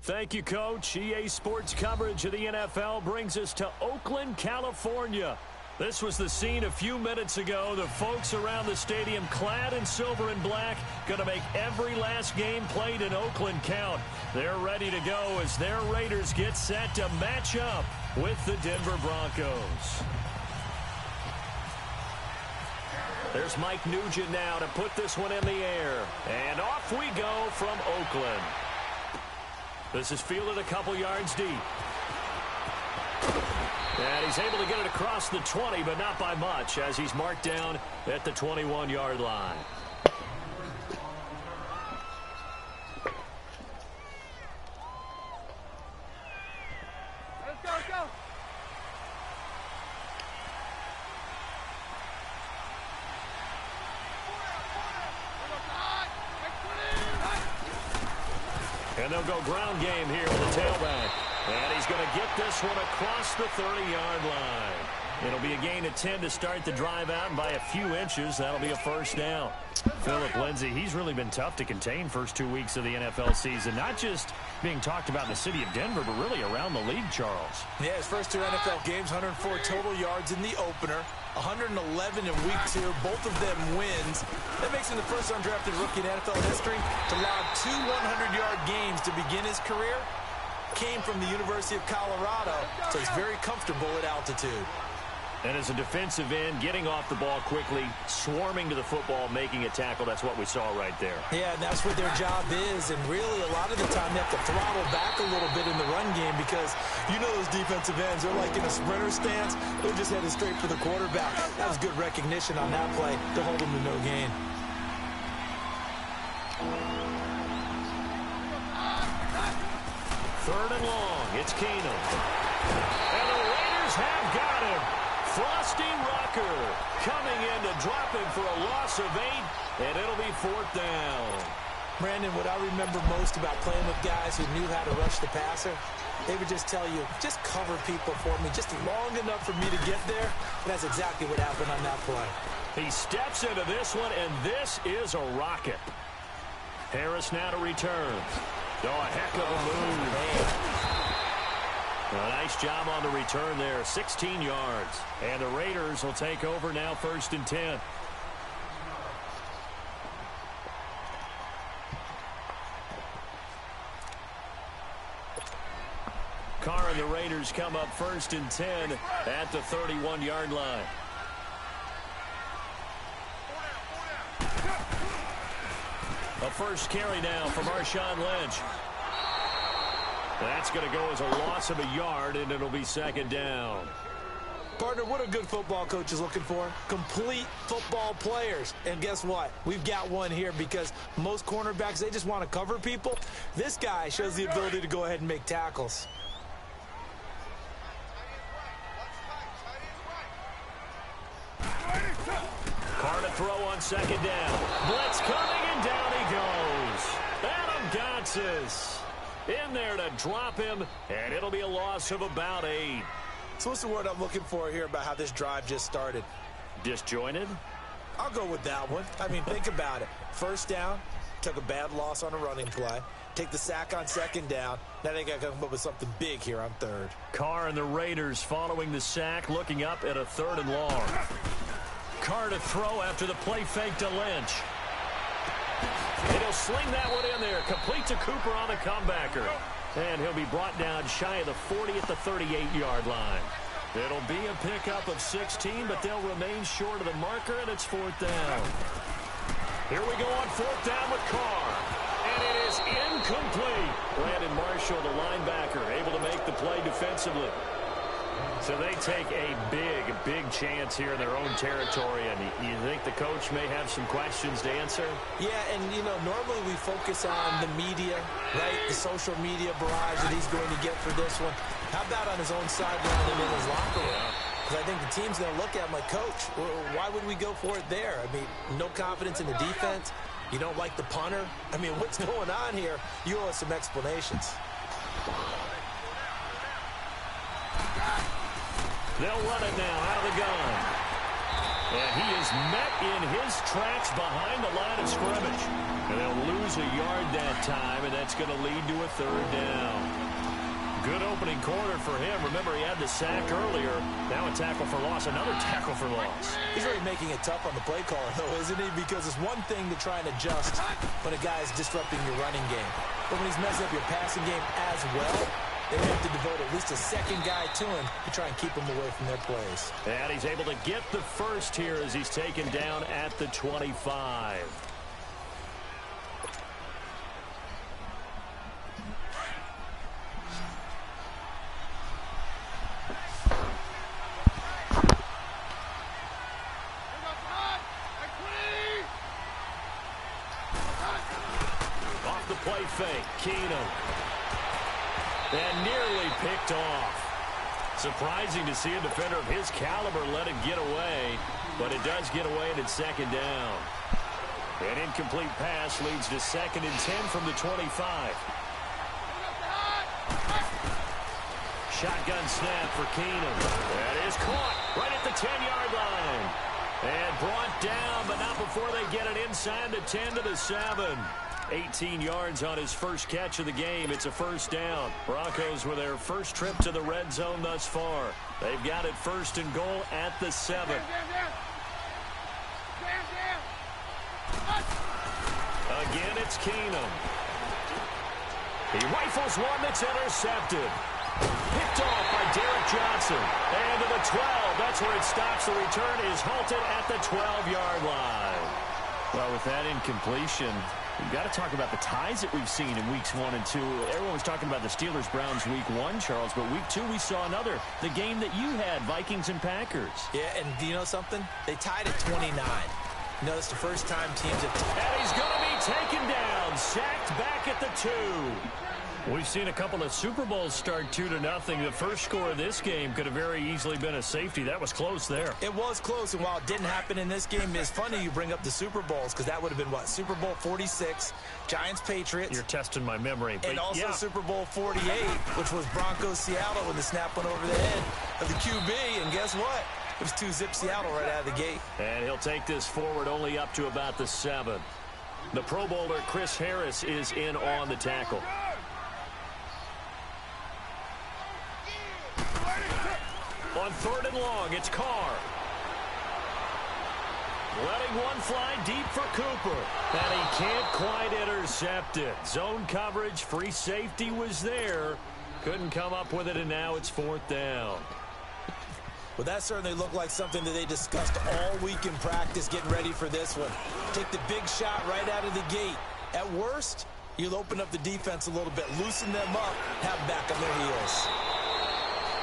Thank you, Coach. EA Sports coverage of the NFL brings us to Oakland, California. This was the scene a few minutes ago. The folks around the stadium clad in silver and black going to make every last game played in Oakland count. They're ready to go as their Raiders get set to match up with the Denver Broncos. There's Mike Nugent now to put this one in the air. And off we go from Oakland. This is fielded a couple yards deep. And he's able to get it across the 20, but not by much, as he's marked down at the 21-yard line. Let's go. And they'll go ground game here with the tailback. And he's going to get this one across the 30-yard line. It'll be a gain of 10 to start the drive out, and by a few inches, that'll be a first down. Philip Lindsay, he's really been tough to contain first 2 weeks of the NFL season. Not just being talked about in the city of Denver, but really around the league, Charles. Yeah, his first 2 NFL games, 104 total yards in the opener, 111 in week 2, both of them wins. That makes him the first undrafted rookie in NFL history to log 2 100-yard games to begin his career. Came from the University of Colorado, so he's very comfortable at altitude. And as a defensive end, getting off the ball quickly, swarming to the football, making a tackle, that's what we saw right there. Yeah, and that's what their job is, and really a lot of the time they have to throttle back a little bit in the run game because you know those defensive ends, they're like in a sprinter stance, they're just headed straight for the quarterback. That was good recognition on that play to hold them to no gain. Third and long, it's Keenum. And the Raiders have got him. Frosty Rocker coming in to drop him for a loss of 8, and it'll be 4th down. Brandon, what I remember most about playing with guys who knew how to rush the passer, they would just tell you, just cover people for me, just long enough for me to get there. And that's exactly what happened on that play. He steps into this one, and this is a rocket. Harris now to return. Oh, a heck of a move. A nice job on the return there, 16 yards. And the Raiders will take over now, 1st and 10. Carr and the Raiders come up 1st and 10 at the 31-yard line. A first carry now for Marshawn Lynch. That's going to go as a loss of a yard, and it'll be 2nd down. Partner, what a good football coach is looking for. Complete football players. And guess what? We've got one here because most cornerbacks, they just want to cover people. This guy shows the ability to go ahead and make tackles. Carr to throw on 2nd down. Blitz coming, and down he goes. Adam Gotsis in there to drop him, and it'll be a loss of about 8. So what's the word I'm looking for here about how this drive just started? Disjointed? I'll go with that one. I mean, think about it. First down, took a bad loss on a running play. Take the sack on 2nd down. Now they got to come up with something big here on 3rd. Carr and the Raiders following the sack, looking up at a 3rd and long. Carr to throw after the play fake to Lynch. And he'll sling that one in there. Complete to Cooper on the comebacker. And he'll be brought down shy of the 40 at the 38-yard line. It'll be a pickup of 16, but they'll remain short of the marker, and it's 4th down. Here we go on 4th down with Carr. And it is incomplete. Brandon Marshall, the linebacker, able to make the play defensively. So they take a big chance here in their own territory. And you think the coach may have some questions to answer? Yeah, and, you know, normally we focus on the media, right? The social media barrage that he's going to get for this one. How about on his own sideline and in his locker room? Because I think the team's going to look at him like, Coach, why would we go for it there? I mean, no confidence in the defense. You don't like the punter? I mean, what's going on here? You owe us some explanations. They'll run it now out of the gun. And he is met in his tracks behind the line of scrimmage. And they'll lose a yard that time, and that's going to lead to a third down. Good opening quarter for him. Remember, he had the sack earlier. Now a tackle for loss, another tackle for loss. He's really making it tough on the play caller, though, isn't he? Because it's one thing to try and adjust when a guy is disrupting your running game. But when he's messing up your passing game as well, they have to devote at least a second guy to him to try and keep him away from their plays. And he's able to get the first here as he's taken down at the 25. Off the play fake, Keenum. And nearly picked off. Surprising to see a defender of his caliber let it get away, but it does get away and it's second down. An incomplete pass leads to 2nd and 10 from the 25. Shotgun snap for Keenum. That is caught right at the 10-yard line. And brought down, but not before they get it inside the 10 to the 7. 18 yards on his first catch of the game. It's a first down. Broncos with their first trip to the red zone thus far. They've got it 1st and goal at the 7. Again, it's Keenum. He rifles one that's intercepted. Picked off by Derek Johnson. And to the 12. That's where it stops. The return is halted at the 12-yard line. Well, with that incompletion, we've got to talk about the ties that we've seen in weeks 1 and 2. Everyone was talking about the Steelers-Browns week 1, Charles, but week 2 we saw another. The game that you had, Vikings and Packers. Yeah, and do you know something? They tied at 29. You know, it's the first time teams have... And he's going to be taken down, sacked back at the 2. We've seen a couple of Super Bowls start 2-0. The first score of this game could have very easily been a safety. That was close there. It was close, and while it didn't happen in this game, it's funny you bring up the Super Bowls, because that would have been, what, Super Bowl 46, Giants-Patriots. You're testing my memory. And also Super Bowl 48, which was Broncos-Seattle when the snap went over the head of the QB, and guess what? It was 2-zip Seattle right out of the gate. And he'll take this forward only up to about the 7. The Pro Bowler Chris Harris is in on the tackle. On 3rd and long, it's Carr. Letting one fly deep for Cooper. And he can't quite intercept it. Zone coverage, free safety was there. Couldn't come up with it, and now it's 4th down. Well, that certainly looked like something that they discussed all week in practice getting ready for this one. Take the big shot right out of the gate. At worst, you'll open up the defense a little bit, loosen them up, have them back on their heels.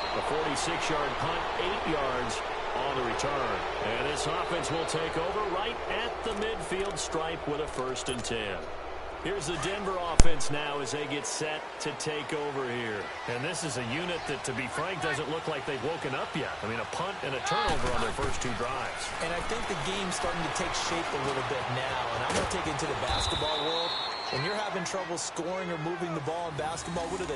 A 46-yard punt, 8 yards on the return. And this offense will take over right at the midfield stripe with a 1st and 10. Here's the Denver offense now as they get set to take over here. And this is a unit that, to be frank, doesn't look like they've woken up yet. I mean, a punt and a turnover on their first 2 drives. And I think the game's starting to take shape a little bit now. And I'm going to take it into the basketball world. When you're having trouble scoring or moving the ball in basketball, what do?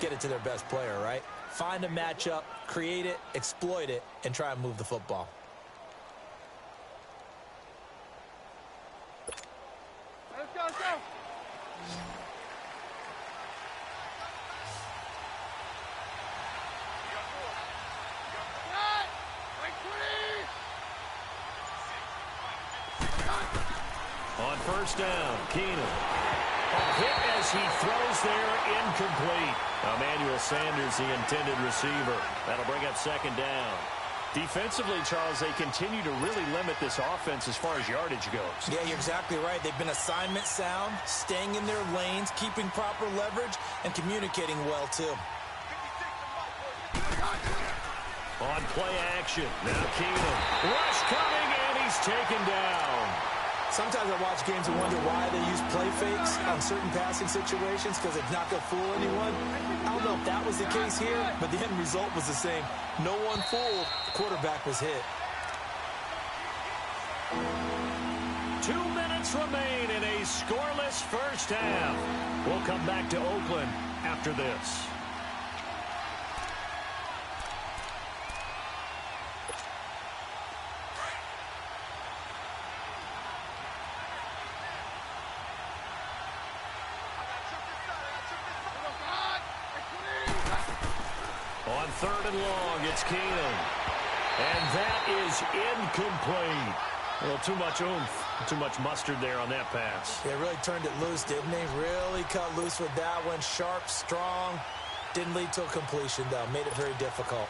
Get it to their best player, right? Find a matchup, create it, exploit it, and try and move the football. Let's go, let's go. On 1st down, Keenum. A hit as he throws there, incomplete. Emmanuel Sanders, the intended receiver. That'll bring up 2nd down. Defensively, Charles, they continue to really limit this offense as far as yardage goes. Yeah, you're exactly right. They've been assignment sound, staying in their lanes, keeping proper leverage, and communicating well, too. On play action, now Keenum. Rush coming, and he's taken down. Sometimes I watch games and wonder why they use play fakes on certain passing situations, because it's not going to fool anyone. I don't know if that was the case here, but the end result was the same. No one fooled. The quarterback was hit. 2 minutes remain in a scoreless first half. We'll come back to Oakland after this. On 3rd and long, it's Keenum. And that is incomplete. A little too much oomph, too much mustard there on that pass. Yeah, really turned it loose, didn't he? Really cut loose with that one. Sharp, strong. Didn't lead to a completion, though. Made it very difficult.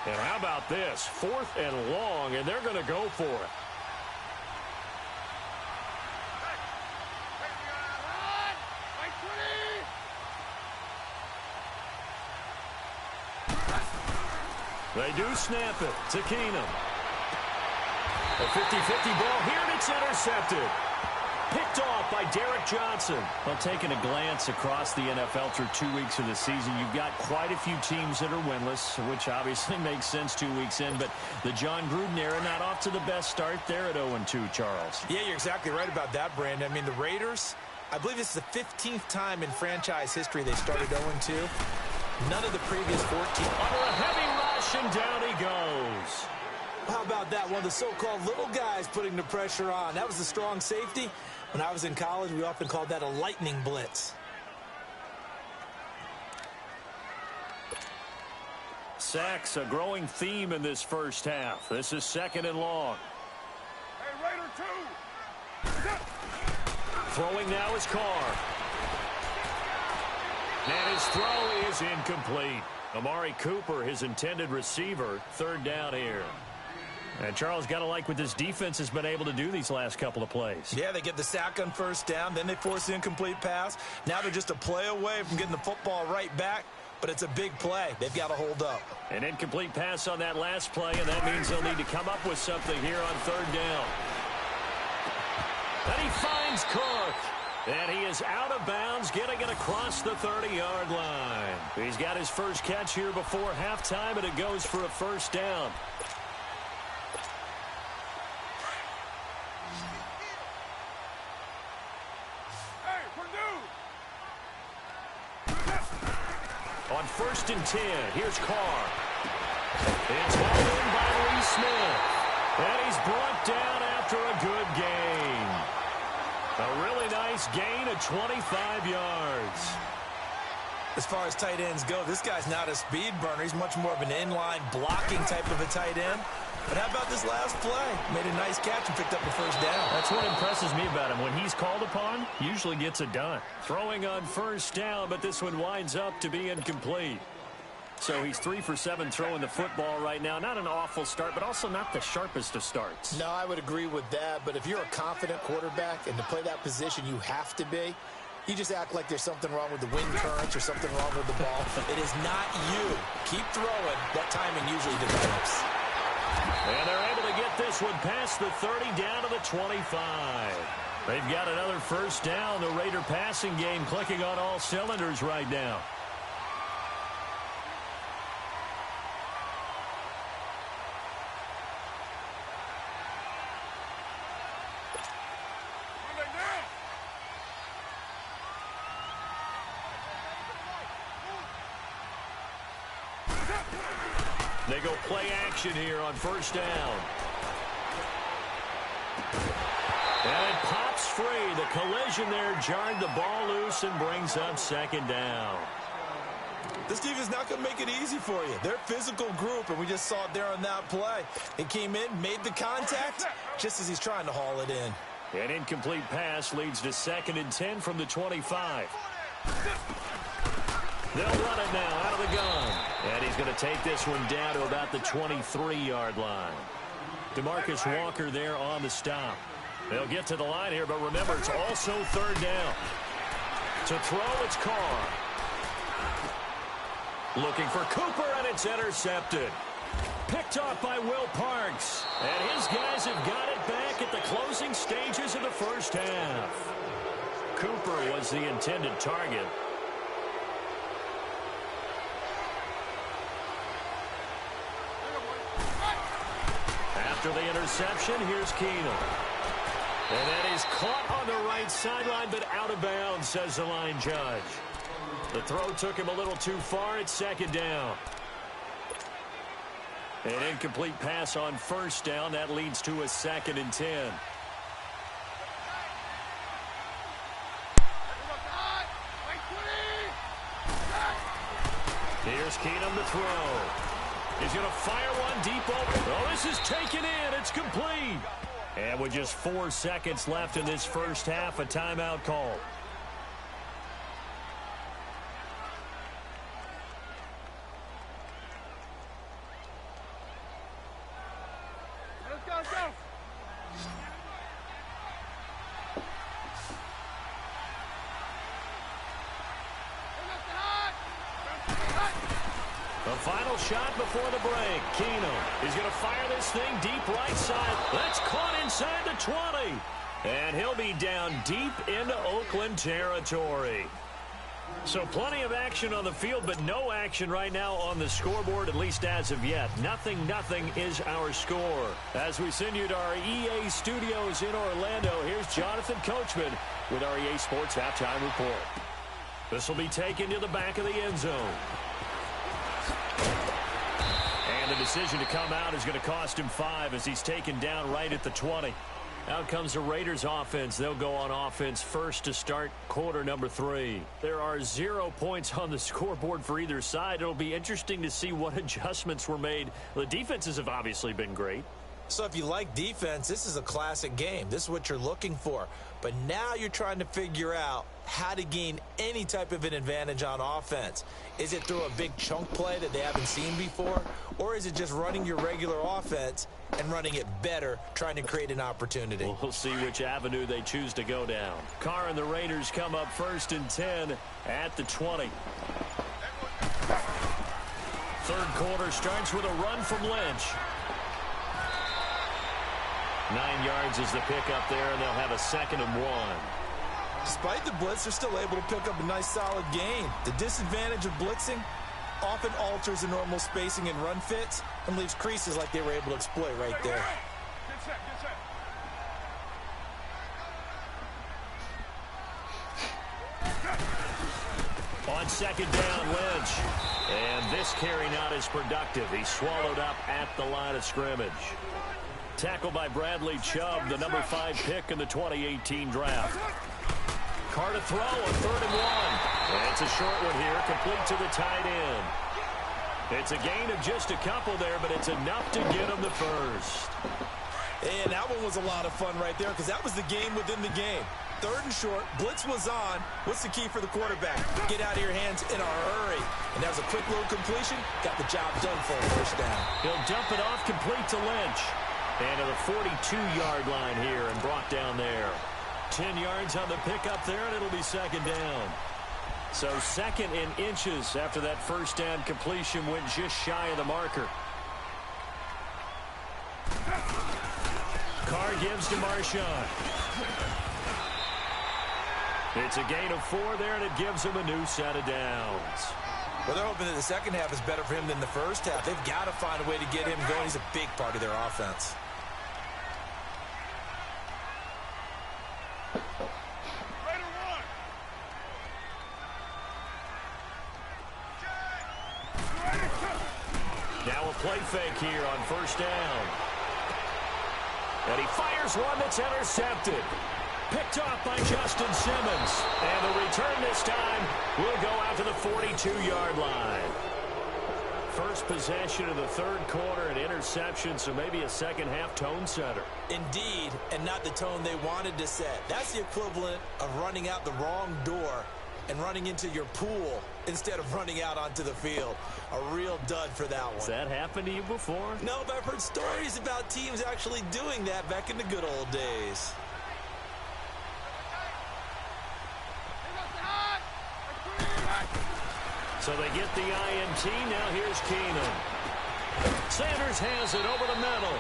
And how about this? 4th and long, and they're going to go for it. They do snap it to Keenum. A 50-50 ball here, and it's intercepted. Picked off by Derek Johnson. Well, taking a glance across the NFL through 2 weeks of the season, you've got quite a few teams that are winless, which obviously makes sense 2 weeks in. But the John Gruden era not off to the best start there at 0-2, Charles. Yeah, you're exactly right about that, Brandon. I mean, the Raiders, I believe this is the 15th time in franchise history they started 0-2. None of the previous 14. Under a heavy rush, and down he goes. How about that? One of the so-called little guys putting the pressure on. That was the strong safety. When I was in college, we often called that a lightning blitz. Sacks, a growing theme in this first half. This is 2nd and long. Hey, Raider 2. Throwing now is Carr. And his throw is incomplete. Amari Cooper, his intended receiver, 3rd down here. And Charles, got to like what this defense has been able to do these last couple of plays. Yeah, they get the sack on 1st down, then they force the incomplete pass. Now they're just a play away from getting the football right back, but it's a big play. They've got to hold up. An incomplete pass on that last play, and that means they'll need to come up with something here on 3rd down. And he finds Cook. And he is out of bounds, getting it across the 30-yard line. He's got his first catch here before halftime, and it goes for a 1st down. Hey, Purdue. On 1st and 10, here's Carr. It's hauled in by Lee Smith. And he's brought down after a good gain. A really nice gain of 25 yards. As far as tight ends go, this guy's not a speed burner. He's much more of an inline blocking type of a tight end. But how about this last play? Made a nice catch and picked up the 1st down. That's what impresses me about him. When he's called upon, usually gets it done. Throwing on 1st down, but this one winds up to be incomplete. So he's 3 for 7 throwing the football right now. Not an awful start, but also not the sharpest of starts. No, I would agree with that. But if you're a confident quarterback and to play that position, you have to be. You just act like there's something wrong with the wind currents or something wrong with the ball. It is not you. Keep throwing. That timing usually develops. And they're able to get this one past the 30 down to the 25. They've got another 1st down. The Raider passing game clicking on all cylinders right now. They go play action here on 1st down. And it pops free. The collision there jarred the ball loose and brings up 2nd down. This defense is not going to make it easy for you. They're a physical group, and we just saw it there on that play. It came in, made the contact, just as he's trying to haul it in. An incomplete pass leads to 2nd and 10 from the 25. They'll run it now out of the gun. And he's going to take this one down to about the 23-yard line. DeMarcus Walker there on the stop. They'll get to the line here, but remember, it's also 3rd down. To throw, it's Carr. Looking for Cooper, and it's intercepted. Picked off by Will Parks. And his guys have got it back at the closing stages of the 1st half. Cooper was the intended target. After the interception, here's Keenum. And that is caught on the right sideline, but out of bounds, says the line judge. The throw took him a little too far. It's 2nd down. An incomplete pass on 1st down. That leads to a 2nd and 10. Here's Keenum to throw. He's going to fire one deep over. Oh, this is taken in. It's complete. And with just 4 seconds left in this first half, a timeout call. Let's go. The final shot before the break. Keenum is going to fire this thing deep right side. That's caught inside the 20. And he'll be down deep into Oakland territory. So plenty of action on the field, but no action right now on the scoreboard, at least as of yet. 0-0 is our score. As we send you to our EA studios in Orlando, here's Jonathan Coachman with our EA Sports Halftime Report. This will be taken to the back of the end zone. And the decision to come out is going to cost him 5 as he's taken down right at the 20. Out comes the Raiders offense. They'll go on offense first to start quarter number 3. There are 0 points on the scoreboard for either side. It'll be interesting to see what adjustments were made. The defenses have obviously been great. So if you like defense, this is a classic game. This is what you're looking for. But now you're trying to figure out how to gain any type of an advantage on offense. Is it through a big chunk play that they haven't seen before? Or is it just running your regular offense and running it better, trying to create an opportunity? We'll see which avenue they choose to go down. Carr and the Raiders come up 1st and 10 at the 20. Third quarter starts with a run from Lynch. 9 yards is the pickup there, and they'll have a 2nd and 1. Despite the blitz, they're still able to pick up a nice solid gain. The disadvantage of blitzing often alters the normal spacing and run fits and leaves creases like they were able to exploit right there. Good set. On 2nd down, Lynch. And this carry not as productive. He's swallowed up at the line of scrimmage. Tackled by Bradley Chubb, the number 5 pick in the 2018 draft. Carr to throw, a 3rd and 1. And it's a short one here, complete to the tight end. It's a gain of just a couple there, but it's enough to get him the first. And that one was a lot of fun right there because that was the game within the game. 3rd and short, blitz was on. What's the key for the quarterback? Get out of your hands in a hurry. And that was a quick little completion. Got the job done for a first down. He'll dump it off complete to Lynch. And to the 42-yard line here and brought down there. 10 yards on the pickup there, and it'll be 2nd down. So 2nd in inches after that first down completion went just shy of the marker. Carr gives to Marshawn. It's a gain of 4 there, and it gives him a new set of downs. Well, they're hoping that the second half is better for him than the first half. They've got to find a way to get him going. He's a big part of their offense. Now a play fake here on 1st down. And he fires one that's intercepted. Picked off by Justin Simmons. And the return this time will go out to the 42-yard line. First possession of the 3rd quarter, an interception, so maybe a second-half tone setter. Indeed, and not the tone they wanted to set. That's the equivalent of running out the wrong door and running into your pool instead of running out onto the field. A real dud for that one. Has that happened to you before? No, but I've heard stories about teams actually doing that back in the good old days. So they get the INT. Now here's Keenum. Sanders has it over the middle.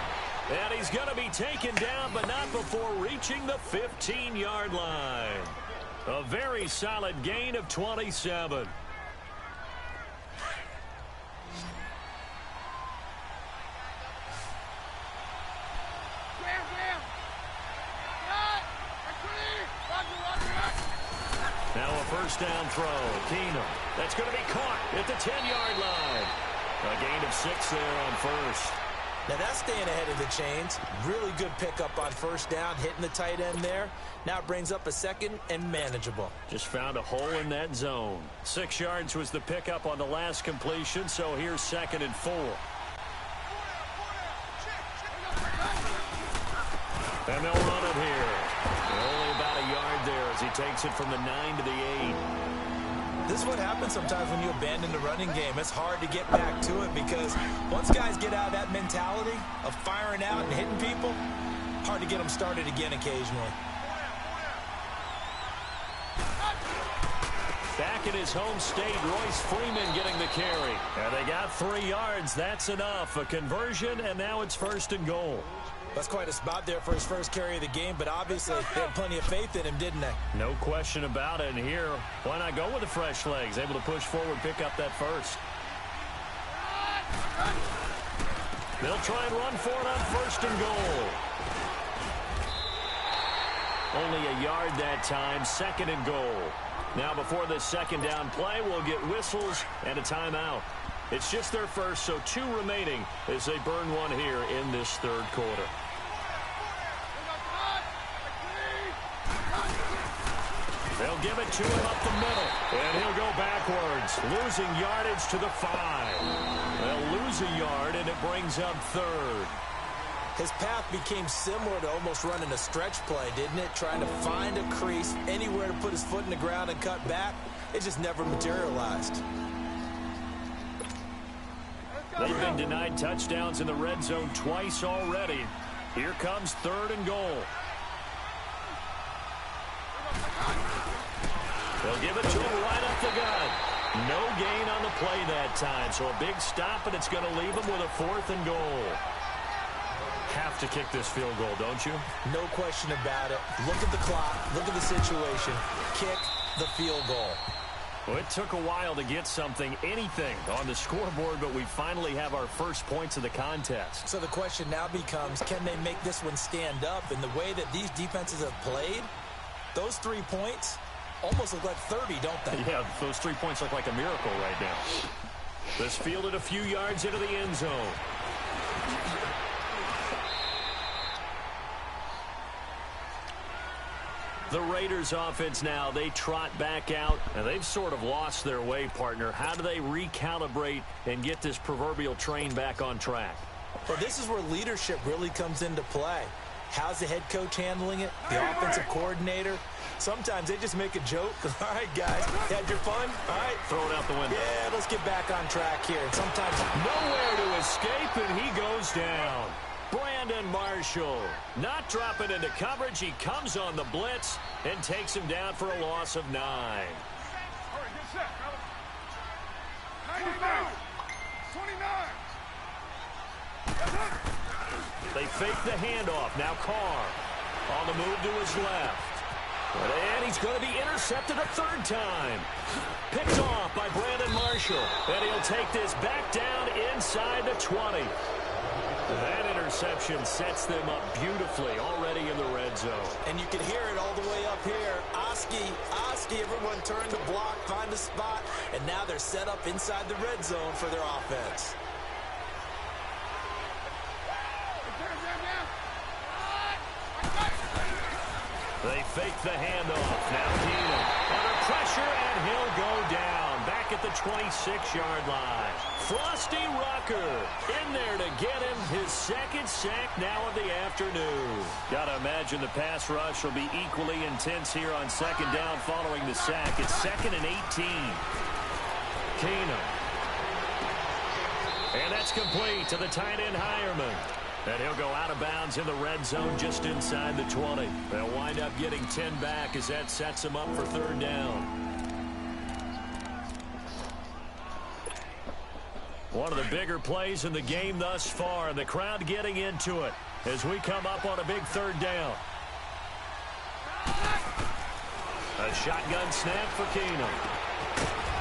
And he's going to be taken down, but not before reaching the 15-yard line. A very solid gain of 27. Now a first down throw. Keenum. That's going to be caught at the 10-yard line. A gain of 6 there on first. Now that's staying ahead of the chains. Really good pickup on first down, hitting the tight end there. Now it brings up a second and manageable. Just found a hole in that zone. 6 yards was the pickup on the last completion, so here's 2nd and 4. And they'll run it here. Only about a yard there as he takes it from the 9 to the 8. This is what happens sometimes when you abandon the running game. It's hard to get back to it because once guys get out of that mentality of firing out and hitting people, hard to get them started again occasionally. Back in his home state, Royce Freeman getting the carry. And they got 3 yards. That's enough. A conversion, and now it's 1st and goal. That's quite a spot there for his first carry of the game, but obviously they had plenty of faith in him, didn't they? No question about it. And here, why not go with the fresh legs? Able to push forward, pick up that first. They'll try and run for it on 1st and goal. Only a yard that time, 2nd and goal. Now before this 2nd down play, we'll get whistles and a timeout. It's just their first, so 2 remaining as they burn one here in this 3rd quarter. They'll give it to him up the middle, and he'll go backwards, losing yardage to the 5. They'll lose a yard, and it brings up 3rd. His path became similar to almost running a stretch play, didn't it? Trying to find a crease, anywhere to put his foot in the ground and cut back. It just never materialized. They've been denied touchdowns in the red zone twice already. Here comes 3rd and goal. They'll give it to him right up the gut. No gain on the play that time, so a big stop, and it's going to leave him with a 4th and goal. Have to kick this field goal, don't you? No question about it. Look at the clock. Look at the situation. Kick the field goal. Well, it took a while to get something, anything, on the scoreboard, but we finally have our first points of the contest. So the question now becomes, can they make this one stand up? In the way that these defenses have played, those 3 points almost look like 30, don't they? Yeah, those 3 points look like a miracle right now. This fielded a few yards into the end zone. The Raiders offense now, they trot back out, and they've sort of lost their way, partner. How do they recalibrate and get this proverbial train back on track? Well, this is where leadership really comes into play. How's the head coach handling it? The offensive coordinator? Sometimes they just make a joke. All right, guys, had your fun? All right. Throw it out the window. Yeah, let's get back on track here. And sometimes nowhere to escape, and he goes down. Brandon Marshall not dropping into coverage. He comes on the blitz and takes him down for a loss of 9. All right, get set, brother. 99. 29. They fake the handoff. Now Carr on the move to his left. And he's going to be intercepted a 3rd time. Picked off by Brandon Marshall. And he'll take this back down inside the 20. That interception sets them up beautifully already in the red zone. And you can hear it all the way up here. Oski, everyone turn the block, find a spot, and now they're set up inside the red zone for their offense. They fake the handoff. Now Keenum under pressure, and he'll go down back at the 26-yard line. Frosty Rucker in there to get him his 2nd sack now of the afternoon. Got to imagine the pass rush will be equally intense here on 2nd down following the sack. It's 2nd and 18. Keenum. And that's complete to the tight end Hireman. And he'll go out of bounds in the red zone just inside the 20. They'll wind up getting 10 back as that sets them up for 3rd down. One of the bigger plays in the game thus far, and the crowd getting into it as we come up on a big 3rd down. A shotgun snap for Keenum.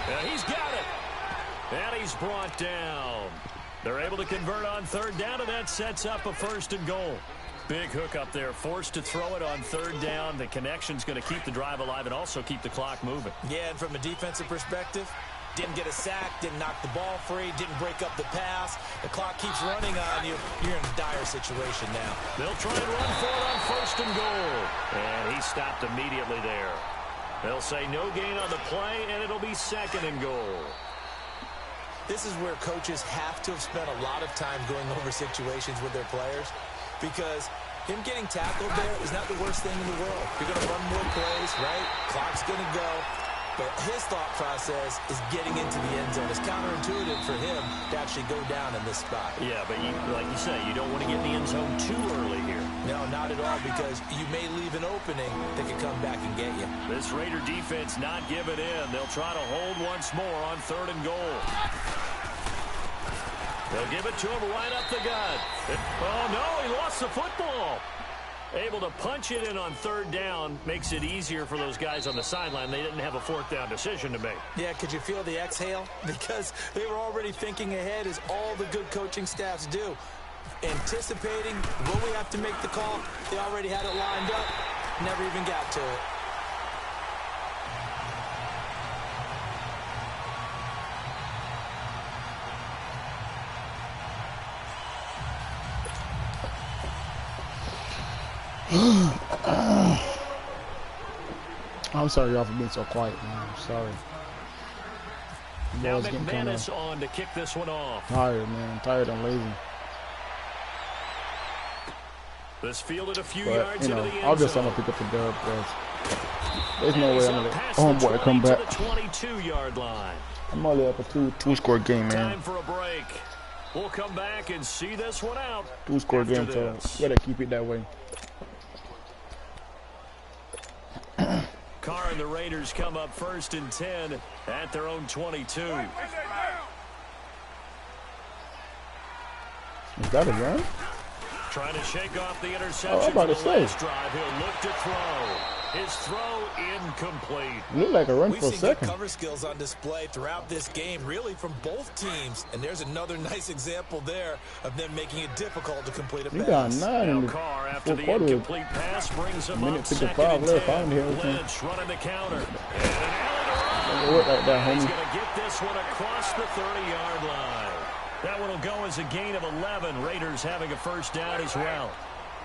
And he's got it. And he's brought down. They're able to convert on 3rd down, and that sets up a 1st and goal. Big hook up there, forced to throw it on 3rd down. The connection's going to keep the drive alive and also keep the clock moving. Yeah, and from a defensive perspective, Didn't get a sack, didn't knock the ball free, didn't break up the pass. The clock keeps running on you. You're in a dire situation now. They'll try and run for it on 1st and goal. And he stopped immediately there. They'll say no gain on the play, and it'll be 2nd and goal. This is where coaches have to have spent a lot of time going over situations with their players, because him getting tackled there is not the worst thing in the world. You're going to run more plays, right? Clock's going to go. But his thought process is getting into the end zone. It's counterintuitive for him to actually go down in this spot. Yeah, but like you say, you don't want to get in the end zone too early here. No, not at all, because you may leave an opening that could come back and get you. This Raider defense not giving in. They'll try to hold once more on 3rd and goal. They'll give it to him right up the gut. Oh, no, he lost the football. Able to punch it in on 3rd down makes it easier for those guys on the sideline. They didn't have a 4th down decision to make. Yeah, could you feel the exhale? Because they were already thinking ahead, as all the good coaching staffs do. Anticipating, will we have to make the call? They already had it lined up. Never even got to it. I'm sorry y'all for being so quiet, man. I'm sorry. Now McManus on to kick this one off. Tired, man. I'm tired and lazy. This fielded a few But, yards into the end I'll just zone. pick up the dub, because there's no way I'm gonna let homeboy come back. The 22-yard line. I'm only up a two-score game, man. Time for a break. We'll come back and see this one out. Two-score game, so we gotta keep it that way. Carr and the Raiders come up 1st and 10 at their own 22. Is that a run? Trying to shake off the interception. Oh, I'm about to say. Drive. He'll look to throw. His throw incomplete. Looked like a run We've for a seen second. good cover skills on display throughout this game, really from both teams. And there's another nice example there of them making it difficult to complete a You got pass. 9 in Now the Carr, after the fourth quarter. incomplete pass, brings him Minute up 55 2nd left. I and don't hear 10. anything. Lynch running the counter. And an alley to run. Don't work like that, He's homie. going to get this one across the 30-yard line. That one will go as a gain of 11. Raiders having a 1st down as well.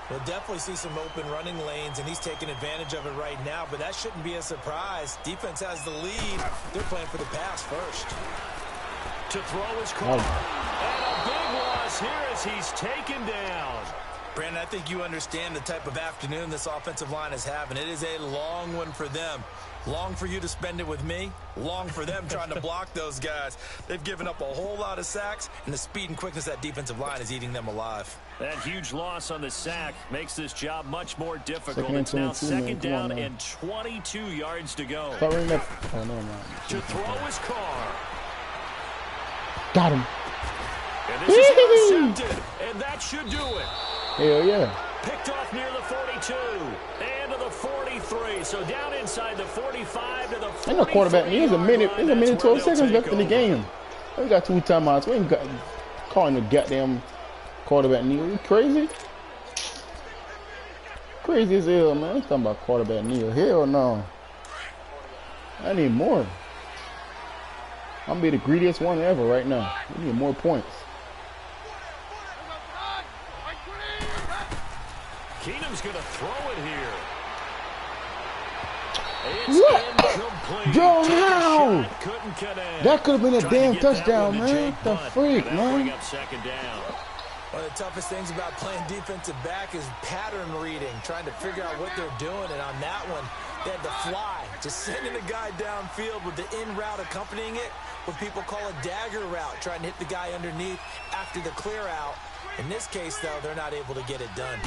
We'll definitely see some open running lanes, and he's taking advantage of it right now, but that shouldn't be a surprise. Defense has the lead. They're playing for the pass first. To throw his Carr. And a big loss here as he's taken down. Brandon, I think you understand the type of afternoon this offensive line is having. It is a long one for them. Long for you to spend it with me. Long for them trying to block those guys. They've given up a whole lot of sacks, and the speed and quickness of that defensive line is eating them alive. That huge loss on the sack makes this job much more difficult. Second and It's now 22, man. 2nd Come on down now. and 22 yards to go. Covering that. Oh, no, no. To throw his Carr. Got him. And this is intercepted. And that should do it. Hell yeah. Picked off near the 42 and to the 43. So down inside the 45 to the 43. Ain't no quarterback. There's a minute. There's a minute, That's where 12 seconds they'll left in the take game. We got 2 timeouts. We ain't got calling the goddamn quarterback kneel. You crazy? Crazy as hell, man. I'm talking about quarterback kneel. Hell no. I need more. I'm gonna be the greediest one ever right now. We need more points. Keenum's going to throw it here. What? It's incomplete. Joe, Took a how? shot, couldn't connect. That could have been a Trying to damn get that touchdown, one to man. Jake The Butt, freak, and that'll bring man. up 2nd down. One of the toughest things about playing defensive back is pattern reading, trying to figure out what they're doing. And on that one, they had to fly, just sending the guy downfield with the in route accompanying it, what people call a dagger route, trying to hit the guy underneath after the clear out. In this case, though, they're not able to get it done.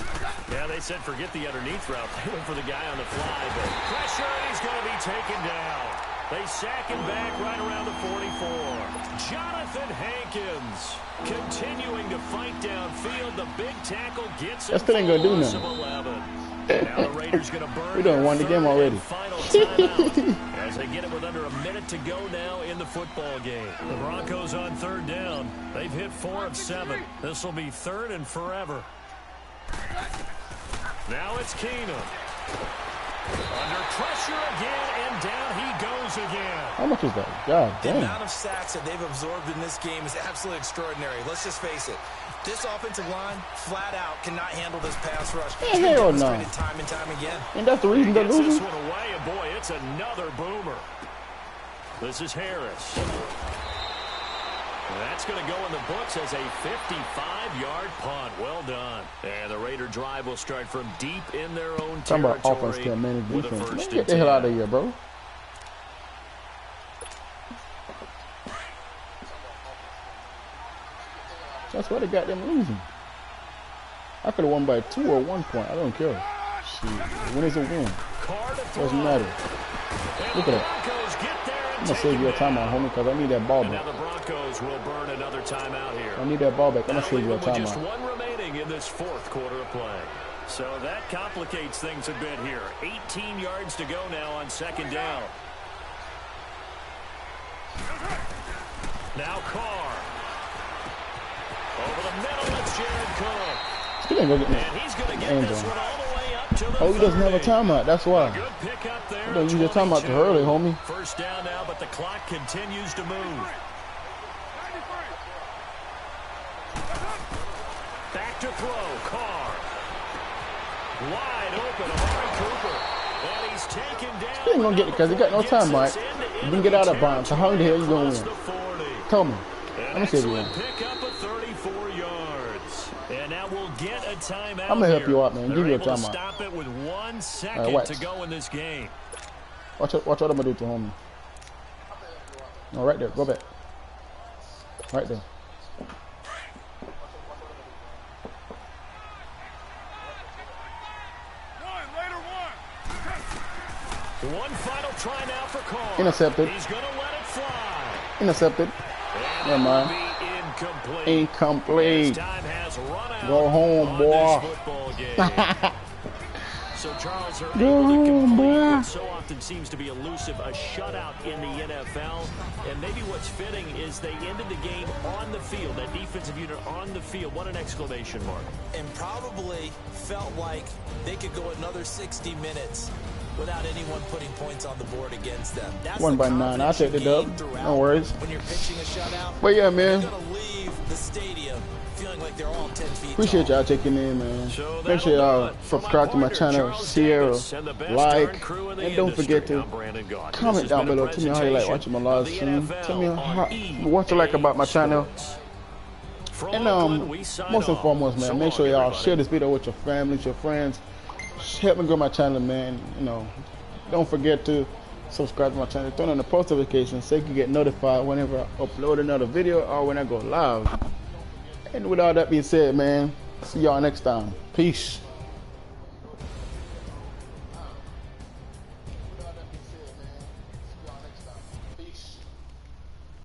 Yeah, they said forget the underneath route. They went for the guy on the fly, but pressure, and he's going to be taken down. They sack him back right around the 44. Jonathan Hankins continuing to fight downfield. The big tackle gets him That still ain't gonna do loss of nothing. 11. Now the Raiders going to burn We done their won the game 3rd already. and final timeout as they get it with under a minute to go now in the football game. The Broncos on 3rd down. They've hit 4 of 7. This will be 3rd and forever. Now it's Keenum. Under pressure again, and down he goes again. How much is that? God The damn. amount of sacks that they've absorbed in this game is absolutely extraordinary. Let's just face it. This offensive line, flat out, cannot handle this pass rush. It's been Hell no. demonstrated time and time again. And that's the reason they're Gets this losing? one away, and boy, it's another boomer. This is Harris. That's going to go in the books as a 55-yard punt. Well done. And the Raider drive will start from deep in their own Talking territory. about offense can't manage with a defense. first Man, get and the hell 10. out of here, bro. That's why they got them losing. I could have won by 2 or 1 point. I don't care. Shit. A win is a win. Doesn't matter. Look at that. I'm going to save you a timeout, homie, because I need that ball And now back. the Broncos will burn another timeout here. I need that ball back. I'm going to save you a With just timeout. one remaining in this fourth quarter of play. So that complicates things a bit here. 18 yards to go now on second down. Now Carr. Over the middle, it's Jared Cook. He ain't gonna get me. And he's going to get Ain't this going. one all the way up to the Oh, he doesn't have a 30. timeout. That's why. Good pick up there. You don't use your timeout too early, homie. First down now, but the clock continues to move. Back to throw. Carr. Wide open. Amari Cooper. And he's taken down. He ain't gonna get it because he got no timeout. You can get out of bounds. So how the hell you gonna win? Tell me. I'm gonna save you one. Pick up of 34 yards. And now we'll get a timeout. I'm gonna help here. you out, man. Give They're you a able to timeout. Stop it with 1 second watch. to go in this game. Watch what I'm gonna do to homie. No, right there. Go back. Right there. One final try now for Carr. Intercepted. He's going to let it fly. Intercepted. Never mind. Incomplete. Incomplete. Time has run out Go home, on boy. this football game. So Charles are Go able to home, complete boy. what so often seems to be elusive, a shutout in the NFL. And maybe what's fitting is they ended the game on the field, that defensive unit on the field. What an exclamation mark. And probably felt like they could go another 60 minutes without anyone putting points on the board against them. That's One the by 9. I'll confidence take the you dub. gain throughout No worries. When you're pitching a shutout, But yeah, man. you're going to leave the stadium feeling like they're all 10 feet Appreciate tall. y'all checking in, man. So Make sure that'll y'all do it. For subscribe to my partner, channel, Charles share, Davis, and the best like, darn crew in the and don't industry. forget to I'm Brandon Gaudin. This comment has down been a below. Tell me how you like watching my live presentation of stream. the Tell me NFL what you like about my channel. From And Oakland, we sign most and off. foremost, man, So make sure long, y'all everybody. share this video with your families, your friends. Help me grow my channel, man. You know, don't forget to subscribe to my channel. Turn on the post notifications so you can get notified whenever I upload another video or when I go live. And with all that being said, man, see y'all next time. Peace.